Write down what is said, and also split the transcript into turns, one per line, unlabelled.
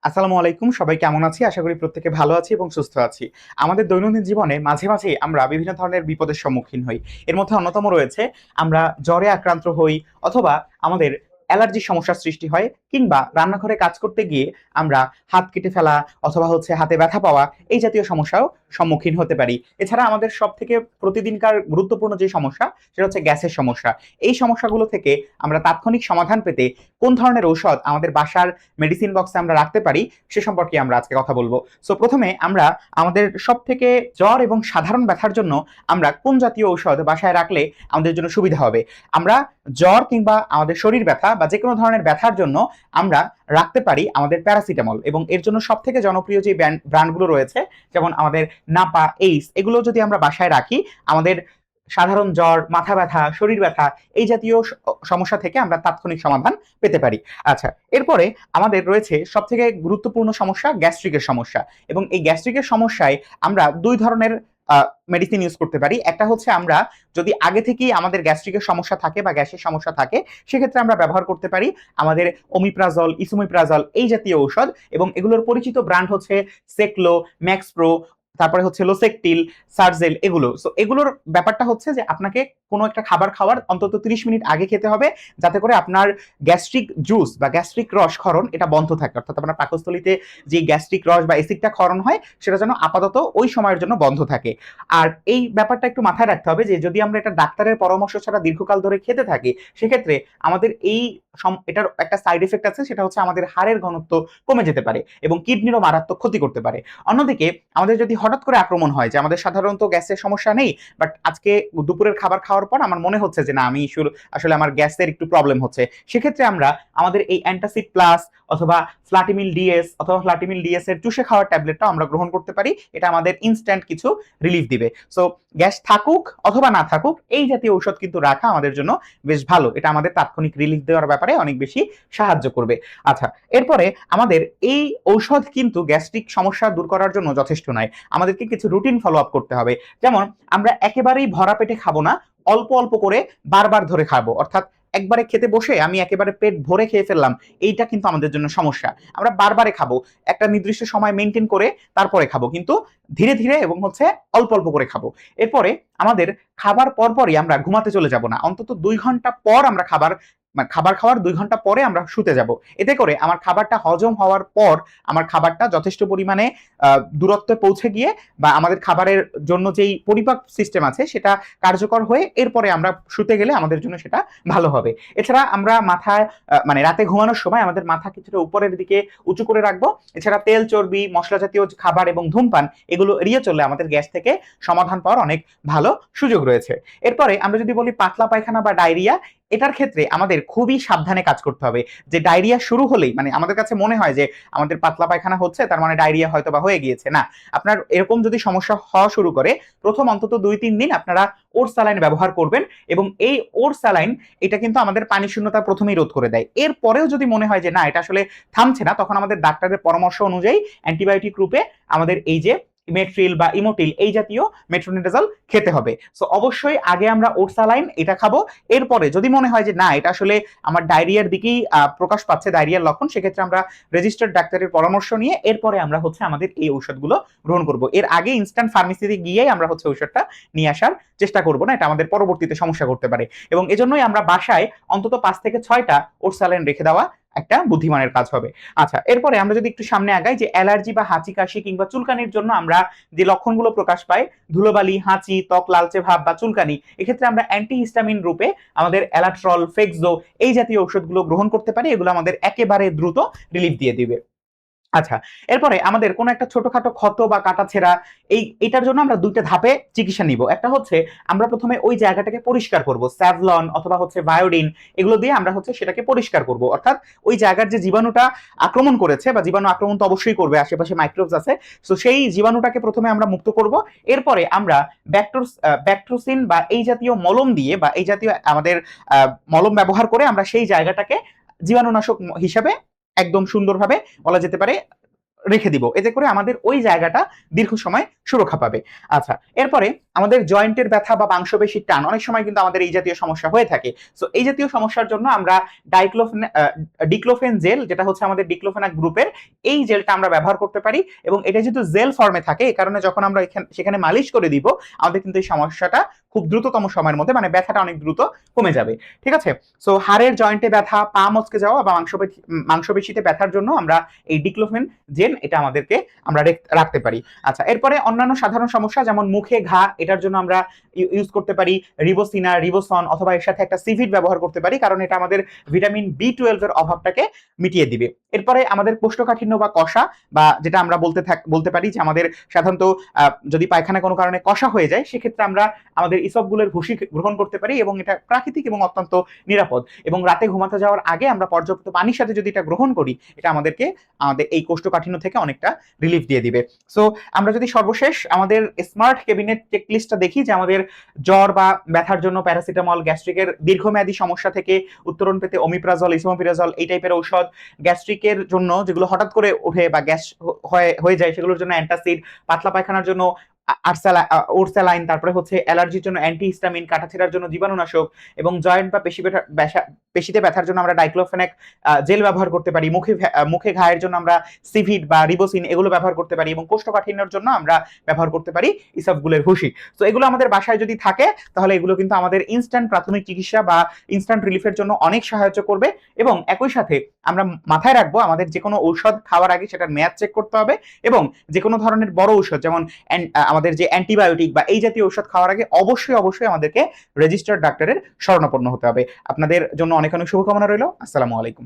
আসসালামু আলাইকুম, সবাই কেমন আছি? আশা করি প্রত্যেকে ভালো আছি এবং সুস্থ আছি। আমাদের দৈনন্দিন জীবনে মাঝে মাঝেই আমরা বিভিন্ন ধরনের বিপদের সম্মুখীন হই। এর মধ্যে অন্যতম রয়েছে আমরা জ্বরে আক্রান্ত হই, অথবা আমাদের অ্যালার্জির সমস্যার সৃষ্টি হয়, কিংবা রান্নাঘরে কাজ করতে গিয়ে আমরা হাত কেটে ফেলা অথবা হাতে ব্যথা পাওয়া, এই জাতীয় সমস্যাও সম্মুখীন হতে পারি। এছাড়া আমাদের সবথেকে প্রতিদিনকার গুরুত্বপূর্ণ যে সমস্যা, সেটা হচ্ছে গ্যাসের সমস্যা। এই সমস্যাগুলো থেকে আমরা তাৎক্ষণিক সমাধান পেতে কোন ধরনের ঔষধ আমাদের বাসার মেডিসিন বক্সে আমরা রাখতে পারি, সে সম্পর্কে আমরা আজকে কথা বলবো। সো প্রথমে আমরা আমাদের সব থেকে জ্বর এবং সাধারণ ব্যথার জন্য আমরা কোন জাতীয় ঔষধ বাসায় রাখলে আমাদের জন্য সুবিধা হবে। আমরা জ্বর কিংবা আমাদের শরীর ব্যথা বা যে কোনো ধরনের ব্যথার জন্য আমরা রাখতে পারি আমাদের প্যারাসিটামল, এবং এর জন্য সব থেকে জনপ্রিয় যে ব্র্যান্ডগুলো রয়েছে, যেমন আমাদের নাপা, এইস, এগুলো যদি আমরা বাসায় রাখি, আমাদের সাধারণ জ্বর, মাথা ব্যথা, শরীর ব্যথা, এই জাতীয় সমস্যা থেকে আমরা তাৎক্ষণিক সমাধান পেতে পারি। আচ্ছা, এরপরে আমাদের রয়েছে সব থেকে গুরুত্বপূর্ণ সমস্যা, গ্যাস্ট্রিকের সমস্যা। এবং এই গ্যাস্ট্রিকের সমস্যায় আমরা দুই ধরনের মেডিসিন ইউজ করতে পারি। একটা হচ্ছে আমরা যদি আগে থেকেই আমাদের গ্যাস্ট্রিকের সমস্যা থাকে বা গ্যাসের সমস্যা থাকে, সেক্ষেত্রে আমরা ব্যবহার করতে পারি আমাদের ওমিপ্রাজল, ইসোমিপ্রাজল, এই জাতীয় ঔষধ। এবং এগুলোর পরিচিত ব্র্যান্ড হচ্ছে সেকলো, ম্যাক্সপ্রো, তারপরে হচ্ছে লোসেকটিল, সার্জেল, এগুলো। সো এগুলোর ব্যাপারটা হচ্ছে যে আপনাকে কোনো একটা খাবার খাওয়ার অন্তত 30 মিনিট আগে খেতে হবে, যাতে করে আপনার গ্যাস্ট্রিক জুস বা গ্যাস্ট্রিক রস ক্ষরণ এটা বন্ধ থাকে, অর্থাৎ আপনার পাকস্থলীতে যে গ্যাস্ট্রিক রস বা অ্যাসিডটা ক্ষরণ হয়, সেটা যেন আপাতত ওই সময়ের জন্য বন্ধ থাকে। আর এই ব্যাপারটা একটু মাথায় রাখতে হবে যে যদি আমরা এটা ডাক্তারের পরামর্শ ছাড়া দীর্ঘকাল ধরে খেতে থাকি, সেক্ষেত্রে আমাদের এটার একটা সাইড এফেক্ট আছে, সেটা হচ্ছে আমাদের হাড়ের ঘনত্ব কমে যেতে পারে এবং কিডনিরও মারাত্মক ক্ষতি করতে পারে। অন্যদিকে আমাদের যদি হঠাৎ করে আক্রমণ হয় যে আমাদের সাধারণত গ্যাসের সমস্যা নেই, বাট আজকে দুপুরের খাবার খাওয়ার পর আমার মনে হচ্ছে যে না, আমি আসলে আমার গ্যাসের একটু প্রবলেম হচ্ছে, সেক্ষেত্রে আমরা আমাদের এই অ্যান্টাসিড প্লাস অথবা ফ্লাটিমিল ডিএস অথবা ফ্লাটিমিল ডিএস এর চুষে খাওয়ার ট্যাবলেটটা আমরা গ্রহণ করতে পারি। এটা আমাদের ইনস্ট্যান্ট কিছু রিলিফ দিবে। সো গ্যাস থাকুক অথবা না থাকুক, এই জাতীয় ঔষধ কিন্তু রাখা আমাদের জন্য বেশ ভালো। এটা আমাদের তাৎক্ষণিক রিলিফ দেওয়ার ব্যাপারে অনেক বেশি সাহায্য করবে। আচ্ছা, এরপরে আমাদের এই ঔষধ কিন্তু গ্যাস্ট্রিক সমস্যা দূর করার জন্য যথেষ্ট নয়। আমাদেরকে কিছু রুটিন ফলো আপ করতে হবে। যেমন আমরা একেবারেই ভরা পেটে খাবো না, অল্প অল্প করে বারবার ধরে খাবো। অর্থাৎ একবারে খেতে বসে আমি একেবারে পেট ভরে খেয়ে ফেললাম, এইটা কিন্তু আমাদের জন্য সমস্যা। আমরা বারবারে খাবো, একটা নির্দিষ্ট সময় মেনটেন করে তারপরে খাবো, কিন্তু ধীরে ধীরে এবং অল্প অল্প করে খাবো। এরপরে আমাদের খাবার পরপরই আমরা ঘুমাতে চলে যাব না, অন্তত 2 ঘন্টা পর আমরা খাবার খাওয়ার 2 ঘন্টা পরে আমরা শুতে যাব। এতে করে আমার খাবারটা হজম হওয়ার পর আমার খাবারটা যথেষ্ট পরিমাণে দূরত্বে পৌঁছে গিয়ে বা আমাদের খাবারের জন্য যেই পরিপাক সিস্টেম আছে সেটা কার্যকর হয়ে এরপরে আমরা শুতে গেলে আমাদের জন্য সেটা ভালো হবে। এছাড়া আমরা মাথায় রাতে ঘুমানোর সময় আমাদের মাথা কিছুটা উপরের দিকে উঁচু করে রাখবো। এছাড়া তেল, চর্বি, মশলা জাতীয় খাবার এবং ধূমপান, এগুলো এড়িয়ে চললে আমাদের গ্যাস থেকে সমাধান পাওয়ার অনেক ভালো সুযোগ রয়েছে। এরপরে আমরা যদি বলি পাতলা পায়খানা বা ডায়রিয়া, এটার ক্ষেত্রে আমাদের খুবই সাবধানে কাজ করতে হবে। যে ডায়রিয়া শুরু হলেই আমাদের কাছে মনে হয় যে আমাদের পাতলা পায়খানা হচ্ছে, তার মানে ডায়রিয়া হয়তো বা হয়ে গিয়েছে, না। আপনার এরকম যদি সমস্যা হওয়া শুরু করে, প্রথম অন্তত 2-3 দিন আপনারা ওর স্যালাইন ব্যবহার করবেন। এবং এই ওর স্যালাইন এটা কিন্তু আমাদের পানি শূন্যতা প্রথমেই রোধ করে দেয়। এরপরেও যদি মনে হয় যে না, এটা আসলে থামছে না, তখন আমাদের ডাক্তারের পরামর্শ অনুযায়ী অ্যান্টিবায়োটিক রূপে আমাদের এই যে মেট্রিল বা ইমোটিল, এই জাতীয় মেট্রোনিডাজল খেতে হবে। সো অবশ্যই আগে আমরা ওরসালাইন এটা খাবো। এরপরে যদি মনে হয় যে না, এটা আসলে আমার ডায়রিয়ার দিকেই প্রকাশ পাচ্ছে, ডায়রিয়ার লক্ষণ, সেক্ষেত্রে আমরা রেজিস্টার্ড ডাক্তারের পরামর্শ নিয়ে এরপরে আমরা আমাদের এই ঔষধগুলো গ্রহণ করব। এর আগে ইনস্ট্যান্ট ফার্মেসিতে গিয়েই আমরা ঔষধটা নিয়ে আসার চেষ্টা করব না, এটা আমাদের পরবর্তীতে সমস্যা করতে পারে। এবং এজন্যই আমরা বাসায় অন্তত 5 থেকে 6টা ওরসালাইন রেখে দেওয়া একটা বুদ্ধিমানের কাজ হবে। আচ্ছা, এরপরে আমরা যদি একটু সামনে আগাই, যে অ্যালার্জি বা হাঁচি কাশি কিংবা চুলকানির জন্য আমরা যে লক্ষণগুলো প্রকাশ পাই, ধুলোবালি, হাঁচি, ত্বক লালচে ভাব বা চুলকানি, এক্ষেত্রে আমরা অ্যান্টিহিস্টামিন রূপে আমাদের অ্যালাট্রল, ফেক্সো, এই জাতীয় ঔষধগুলো গ্রহণ করতে পারি। এগুলো আমাদের একেবারে দ্রুত রিলিফ দিয়ে দিবে। আচ্ছা, এরপরে আমাদের কোনো একটা ছোটখাটো ক্ষত বা কাটাছেঁড়া, এটার জন্য আমরা 2টা ধাপে চিকিৎসা নিব। একটা হচ্ছে আমরা প্রথমে ওই জায়গাটাকে পরিষ্কার করব, স্যাভলন অথবা বায়োডিন, এগুলো দিয়ে আমরা সেটাকে পরিষ্কার করব। অর্থাৎ ওই জায়গার যে জীবাণুটা আক্রমণ করেছে, বা জীবাণু আক্রমণ তো অবশ্যই করবে, আশেপাশে মাইক্রোবস আছে, তো সেই জীবাণুটাকে প্রথমে আমরা মুক্ত করব। এরপরে আমরা ব্যাক্ট্রোসিন বা এই জাতীয় মলম দিয়ে বা এই জাতীয় আমাদের মলম ব্যবহার করে আমরা সেই জায়গাটাকে জীবাণুনাশক হিসাবে একদম সুন্দরভাবে বলা যেতে পারে রেখে দিব, এতে করে আমাদের ওই জায়গাটা দীর্ঘ সময় সুরক্ষা পাবে। আচ্ছা, এরপরে আমাদের জয়েন্টের ব্যথা বা মাংসপেশির টান অনেক সময় কিন্তু আমাদের এই জাতীয় সমস্যা হয়ে থাকে। সো এই জাতীয় সমস্যার জন্য আমরা ডিক্লোফেন জেল, যেটা হচ্ছে আমাদের ডিক্লোফেনাক গ্রুপের, এই জেলটা আমরা ব্যবহার করতে পারি। এবং এটা যেহেতু জেল ফর্মে থাকে, এই কারণে যখন আমরা সেখানে মালিশ করে দিব, আমাদের কিন্তু এই সমস্যাটা খুব দ্রুততম সময়ের মধ্যে, মানে ব্যথাটা অনেক দ্রুত কমে যাবে। ঠিক আছে? সো হাড়ের জয়েন্টে ব্যথা, পা মচকে যাওয়া বা মাংসপেশিতে ব্যথার জন্য আমরা এই ডিক্লোফেন জেল এটা আমাদেরকে আমরা রাখতে পারি। আচ্ছা, এরপরে অন্যান্য সাধারণ সমস্যা যেমন মুখে ঘা, এটার জন্য আমরা ইউজ করতে পারি রিবোসিনা, রিবোসন, অথবা এর সাথে একটা সিভিড ব্যবহার করতে পারি, কারণ এটা আমাদের ভিটামিন B12 এর অভাবটাকে মিটিয়ে দিবে। এরপরে আমাদের কোষ্ঠকাঠিন্য বা কষা, বা যেটা আমরা বলতে পারি যে আমাদের সাধারণত যদি পায়খানা কোনো কারণে কষা হয়ে যায়, সেক্ষেত্রে আমরা আমাদের ইসবগুলের ভুসি গ্রহণ করতে পারি, এবং এটা প্রাকৃতিক এবং অত্যন্ত নিরাপদ। এবং রাতে ঘুমাতে যাওয়ার আগে আমরা পর্যাপ্ত পানির সাথে যদি এটা গ্রহণ করি, এটা আমাদের এই কোষ্ঠকাঠিন্য থেকে অনেকটা রিলিফ দিয়ে দিবে। সো আমরা যদি সর্বশেষ আমাদের স্মার্ট ক্যাবিনেট চেকলিস্টটা দেখি, যে আমাদের জ্বর বা ব্যথার জন্য প্যারাসিটামল, গ্যাস্ট্রিকের দীর্ঘমেয়াদী সমস্যা থেকে উত্তরণ পেতে ওমিপ্রাজল, ইসোমোপিরাজল, এই টাইপের ঔষধ, গ্যাস্ট্রিকের জন্য যেগুলো হঠাৎ করে ওঠে বা গ্যাস হয়ে যায়, সেগুলোর জন্য অ্যান্টাসিড, পাতলা পায়খানার জন্য ওরসালাইন, তারপরে হচ্ছে অ্যালার্জির জন্য অ্যান্টিহিস্টামিন, কাটাছেঁড়ার জন্য জীবাণুনাশক, এবং জয়েন্ট বা পেশিতে ব্যথার জন্য আমরা ডাইক্লোফেনাক জেল ব্যবহার করতে পারি। মুখে ঘায়ের জন্য আমরা সিভিড বা রিবোসিন এগুলো ব্যবহার করতে পারি, এবং কোষ্ঠকাঠিন্যের জন্য আমরা ব্যবহার করতে পারি ইসবগুলের ভুসি। তো এগুলো আমাদের বাসায় যদি থাকে, তাহলে এগুলো কিন্তু আমাদের ইনস্ট্যান্ট প্রাথমিক চিকিৎসা বা ইনস্ট্যান্ট রিলিফের জন্য অনেক সাহায্য করবে। এবং একই সাথে আমরা মাথায় রাখবো, আমাদের যে কোনো ঔষধ খাওয়ার আগে সেটার মেয়াদ চেক করতে হবে, এবং যে কোনো ধরনের বড় ঔষধ, যেমন আমাদের যে অ্যান্টিবায়োটিক বা এই জাতীয় ঔষধ খাওয়ার আগে অবশ্যই আমাদেরকে রেজিস্টার্ড ডাক্তারের শরণাপন্ন হতে হবে। আপনাদের জন্য অনেক অনেক শুভকামনা রইল। আসসালামু আলাইকুম।